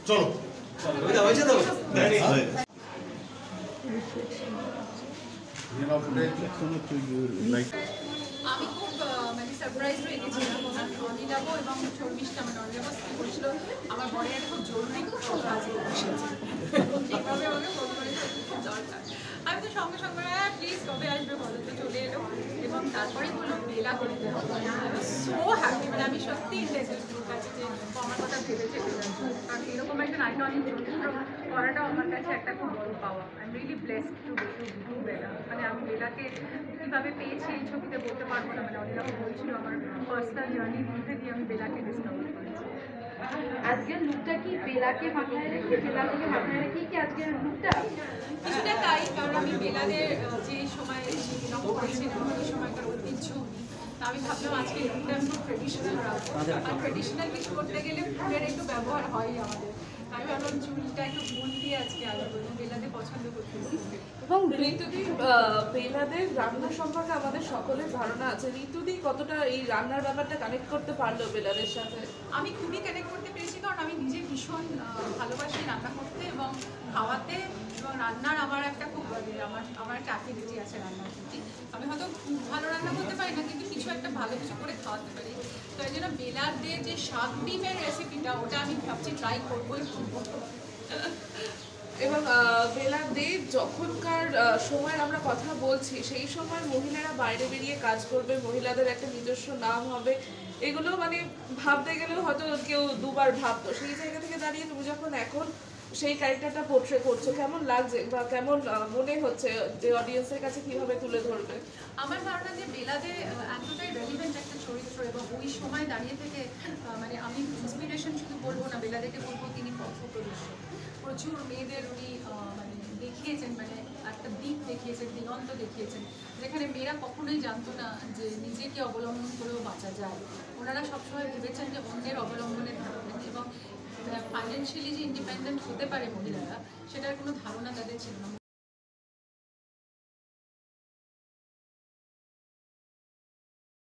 চলো আমি খুব মানে সারপ্রাইজ হয়ে গেছিলাম অনিলাভ এবং শর্মিষ্ঠা মানে অনিলাভ বলছিল আমার বরের খুব জরুরি কাজ ঠিকভাবে আমাকে ফোন করেছে খুব দরকার। আমি তো সঙ্গে সঙ্গে হ্যাঁ প্লিজ কবে আসবে বলো তো চলে এলো এবং তারপরে বললো বেলা করতে হবে। সো হ্যাপি মানে আমি সত্যি ইন্টারেস্টেড কাছে যে আমার কথা ভেবেছে কারণ এরকম একটা আইকনিক চরিত্র করাটাও আমার কাছে একটা খুব বড় পাওয়া। I am really blessed to do Bela. মানে আমি বেলাকে কীভাবে পেয়েছি এই ছবিতে বলতে পারবো না, মানে অনিলাভ বলছিল আমার পার্সোনাল জার্নির মধ্যে দিয়ে আমি বেলাকে ডিসকভার করেছি। আজকের লুকটা কি বেলাকে মাথায় রেখে বেলাকে মাথায় রেখে কি আজকের লুকটা কিছুটা তাই, কারণ আমি বেলাদের যে সময় বিলং করেছিলাম ওই সময়কার ঐতিহ্য আমি ভাবলাম আজকে লুকটা আমি খুব ট্রেডিশনাল রাখবো। আর ট্রেডিশনাল কিছু করতে গেলে ফুলের একটু ব্যবহার হয় আমাদের। আমি ভাবলাম চুলটা একটু ফুল দিয়ে আজকে আলাদা এবং বেলাতে পছন্দ করতে। এবং ঋতুদি বেলাদের রান্না সম্পর্কে আমাদের সকলের ধারণা আছে, ঋতুদি কতটা এই রান্নার ব্যাপারটা কানেক্ট করতে পারলো বেলাদের সাথে? আমি খুবই কানেক্ট করতে পেরেছি কারণ আমি নিজে ভীষণ ভালোবাসি রান্না করতে এবং খাওয়াতে এবং রান্নার আমার একটা খুব আমার একটা অ্যাফিনিটি আছে রান্নার প্রতি। আমি হয়তো খুব ভালো রান্না করতে পারি না কিন্তু কিছু একটা ভালো কিছু করে খাওয়াতে পারি। তো এই জন্য বেলাদের যে শাক ডিমের রেসিপিটা ওটা আমি ভাবছি ট্রাই করবোই। এবং বেলাদের যখনকার সময়ের আমরা কথা বলছি সেই সময় মহিলারা বাইরে বেরিয়ে কাজ করবে, মহিলাদের একটা নিজস্ব নাম হবে, এগুলো মানে ভাবতে গেলেও হয়তো কেউ দুবার ভাবতো। সেই জায়গা থেকে দাঁড়িয়ে তুমি যখন এখন সেই ক্যারেক্টারটা পোর্ট্রে করছো কেমন লাগছে বা কেমন মনে হচ্ছে যে অডিয়েন্সের কাছে কিভাবে তুলে ধরবে? আমার ধারণা যে বেলাদে এতটাই রেলিভেন্ট একটা চরিত্র এবং ওই সময় দাঁড়িয়ে থেকে মানে আমি ইন্সপিরেশন শুধু বলবো না, বেলাদেকে বলবো তিনি পথপ্রদর্শক। প্রচুর মেয়েদের উনি মানে দেখিয়েছেন, মানে একটা দিক দেখিয়েছেন, দিগন্ত দেখিয়েছেন যেখানে মেয়েরা কখনোই জানতো না যে নিজেকে অবলম্বন করেও বাঁচা যায়। ওনারা সবসময় ভেবেছেন যে অন্যের অবলম্বনে থাকবেন এবং ফাইন্যান্সিয়ালি যে ইন্ডিপেন্ডেন্ট হতে পারে মহিলারা সেটার কোনো ধারণা তাদের ছিল না।